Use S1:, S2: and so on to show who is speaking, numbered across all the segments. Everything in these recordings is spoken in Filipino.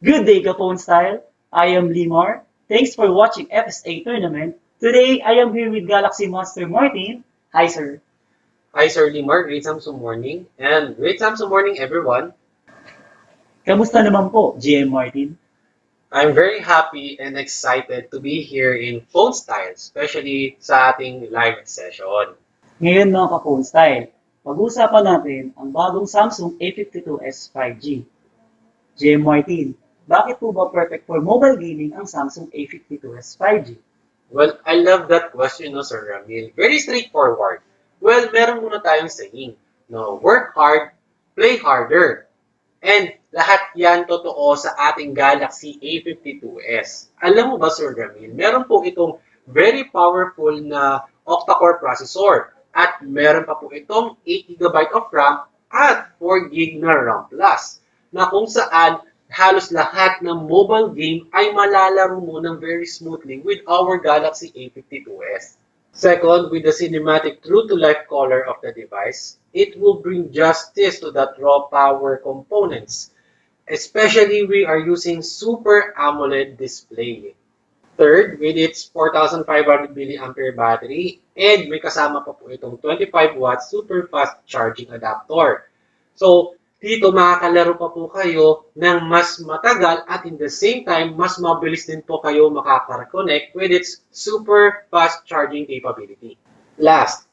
S1: Good day, Kapone Style. I am Limar. Thanks for watching FSA Tournament. Today, I am here with Galaxy Master Martin. Hi, sir.
S2: Hi, Sir Limar. Great Samsung morning. And great Samsung morning, everyone.
S1: Kamusta naman po, GM Martin?
S2: I'm very happy and excited to be here in Phone Style, especially sa ating live session.
S1: Ngayon mga Kapone Style, pag-uusapan natin ang bagong Samsung A52s 5G. GM Martin, bakit po ba perfect for mobile gaming ang Samsung A52s 5G?
S2: Well, I love that question, no, Sir Ramil. Very straightforward. Well, meron muna tayong saying, no, work hard, play harder. And lahat yan totoo sa ating Galaxy A52s. Alam mo ba, Sir Ramil, meron po itong very powerful na octa-core processor at meron pa po itong 8 GB of RAM at 4 GB na RAM plus na kung saan halos lahat ng mobile game ay malalaro mo ng very smoothly with our Galaxy A52s. Second, with the cinematic true-to-life color of the device, it will bring justice to that raw power components. Especially we are using Super AMOLED display. Third, with its 4,500 mAh battery and may kasama pa po itong 25 watts super fast charging adapter. So, dito makakalaro pa po kayo ng mas matagal at in the same time, mas mabilis din po kayo makaka-connect with its super fast charging capability. Last,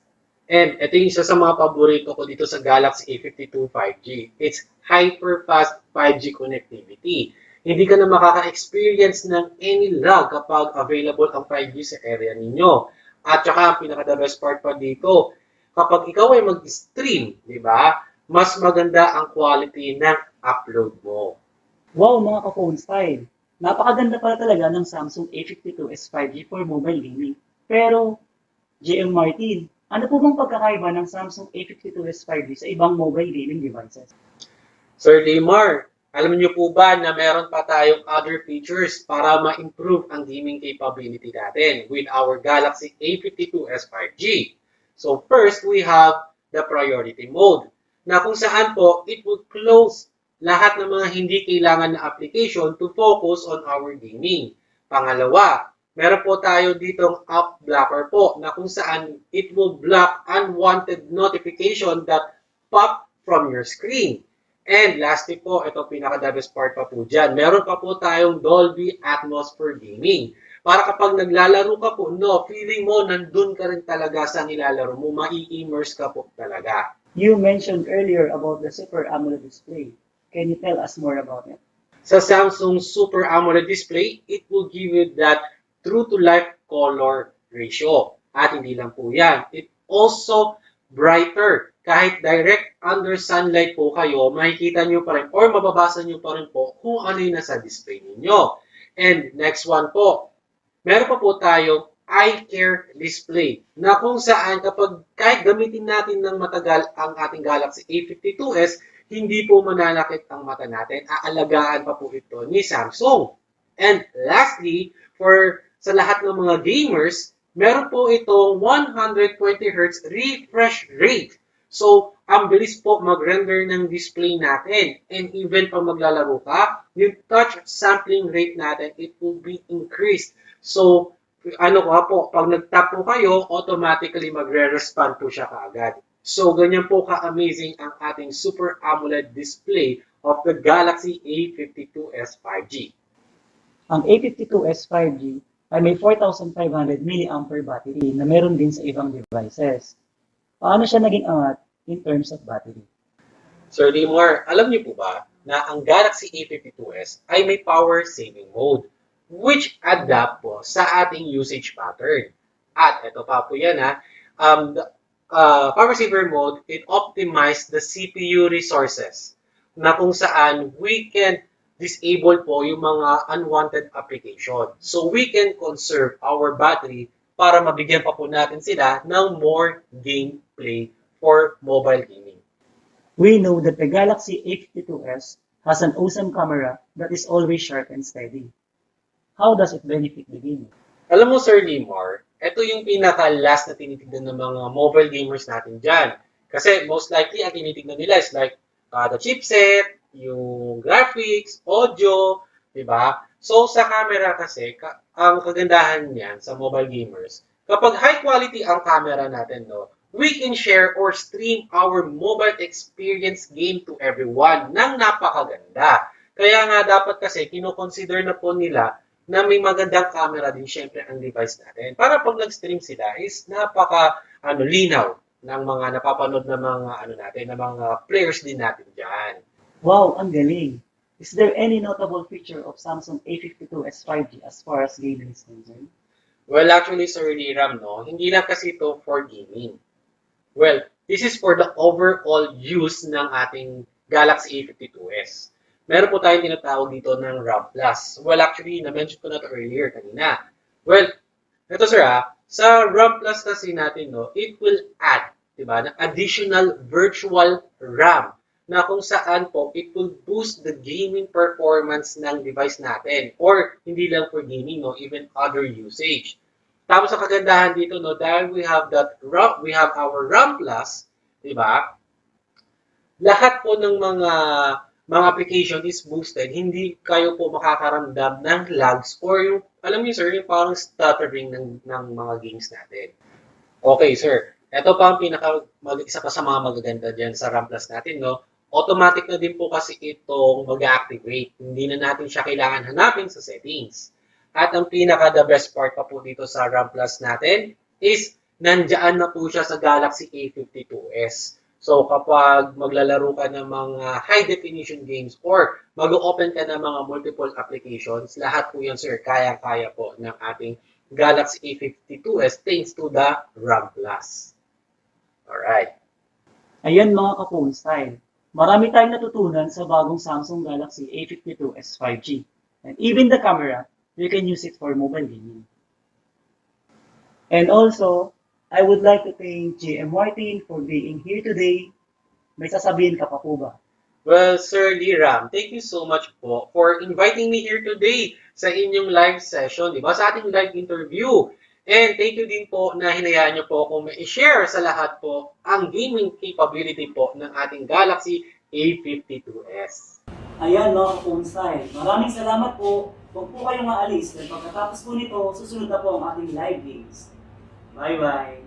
S2: and ito yung isa sa mga paborito ko dito sa Galaxy A52 5G. It's hyper-fast 5G connectivity. Hindi ka na makaka-experience ng any lag kapag available ang 5G sa area ninyo. At saka, ang pinaka-the best part pa dito, kapag ikaw ay mag-stream, di ba, mas maganda ang quality ng upload mo.
S1: Wow mga Kapone Style, napakaganda pala talaga ng Samsung A52s 5G for mobile gaming. Pero, GM Martin, ano po bang pagkakaiba ng Samsung A52s 5G sa ibang mobile gaming devices?
S2: Sir Limar, alam niyo po ba na meron pa tayong other features para ma-improve ang gaming capability natin with our Galaxy A52s 5G? So first, we have the priority mode na kung saan po it will close lahat ng mga hindi kailangan na application to focus on our gaming. Pangalawa, meron po tayo ditong app blocker po na kung saan it will block unwanted notification that pop from your screen. And lastly po, ito pinaka-the best part pa po dyan. Meron pa po tayong Dolby Atmos for gaming. Para kapag naglalaro ka po, no, feeling mo nandun ka rin talaga sa nilalaro mo. Mai-immerse ka po talaga.
S1: You mentioned earlier about the Super AMOLED display. Can you tell us more about it?
S2: Sa Samsung Super AMOLED display, it will give you that true-to-life color ratio. At hindi lang po yan. It also brighter. Kahit direct under sunlight po kayo, makikita nyo pa rin or mababasa nyo pa rin po kung ano yung nasa display ninyo. And next one po, meron pa po tayong eye care display na kung saan kapag kahit gamitin natin ng matagal ang ating Galaxy A52s, hindi po mananakit ang mata natin. Aalagaan pa po ito ni Samsung. And lastly, for sa lahat ng mga gamers, meron po itong 120Hz refresh rate. So, ang bilis po mag-render ng display natin. And even pag maglalaro ka, yung touch sampling rate natin, it will be increased. So, ano ka po, pag nag-tap po kayo, automatically magre-respond po siya kaagad. So, ganyan po ka-amazing ang ating Super AMOLED display of the Galaxy A52s 5G.
S1: Ang A52s 5G ay may 4,500 mAh battery na meron din sa ibang devices. Paano siya naging angat in terms of battery?
S2: Sir Limor, alam niyo po ba na ang Galaxy A52s ay may power saving mode which adapt po sa ating usage pattern. At ito pa po yan ha, the power saver mode, it optimize the CPU resources na kung saan we can disable po yung mga unwanted application. So we can conserve our battery para mabigyan pa po natin sila ng more gameplay for mobile gaming.
S1: We know that the Galaxy A52s has an awesome camera that is always sharp and steady. How does it benefit the gamer?
S2: Alam mo, Sir Limor, ito yung pinaka-last na tinitignan ng mga mobile gamers natin dyan. Kasi most likely, ang tinitignan nila is like the chipset, yung graphics, audio, 'Di ba? So, sa camera kasi, ang kagandahan niyan sa mobile gamers, kapag high quality ang camera natin, no, we can share or stream our mobile experience game to everyone ng napakaganda. Kaya nga dapat kasi kino-consider na po nila na may magandang camera din syempre ang device natin. Para pag nag-stream sila is napaka linaw ng mga napapanood na mga natin, na mga players din natin diyan.
S1: Wow, ang galing! Is there any notable feature of Samsung A52s 5G as far as gaming is concerned?
S2: Well, actually, Sir Liram, no, hindi lang kasi ito for gaming. Well, this is for the overall use ng ating Galaxy A52s. Meron po tayong tinatawag dito ng RAM Plus. Well, actually, na-mention ko na ito earlier kanina. Well, ito sir sa RAM Plus kasi natin, no, it will add, di ba, na additional virtual RAM na kung saan po it will boost the gaming performance ng device natin or hindi lang for gaming, no, even other usage. Tapos ang kagandahan dito, no, dahil we have we have our RAM Plus, di ba? Lahat po ng mga application is boosted. Hindi kayo po makakaramdam ng lags or yung, alam niyo sir, yung parang stuttering ng mga games natin. Okay, sir. Ito pa ang isa pa sa mga magaganda dyan sa RAM Plus natin, no? Automatic na din po kasi itong mag-activate. Hindi na natin siya kailangan hanapin sa settings. At ang pinaka-the best part pa po dito sa RAM Plus natin is nandiyan na po siya sa Galaxy A52s. So kapag maglalaro ka ng mga high-definition games or mag-open ka ng mga multiple applications, lahat po yan, sir, kaya-kaya po ng ating Galaxy A52s thanks to the RAM Plus. Alright.
S1: Ayan mga ka-Fonestyle, marami tayong natutunan sa bagong Samsung Galaxy A52s 5G. And even the camera, you can use it for mobile gaming. And also, I would like to thank JM Martin for being here today. May sasabihin ka pa po ba?
S2: Well, Sir Liram, thank you so much po for inviting me here today sa inyong live session, di ba? Sa ating live interview. And thank you din po na hinayaan niyo po akong ma-share sa lahat po ang gaming capability po ng ating Galaxy A52s.
S1: Ayan mga ka-Fonestyle, maraming salamat po. Huwag po kayong maalis dahil pagkatapos po nito, susunod na po ang ating live games. Bye-bye!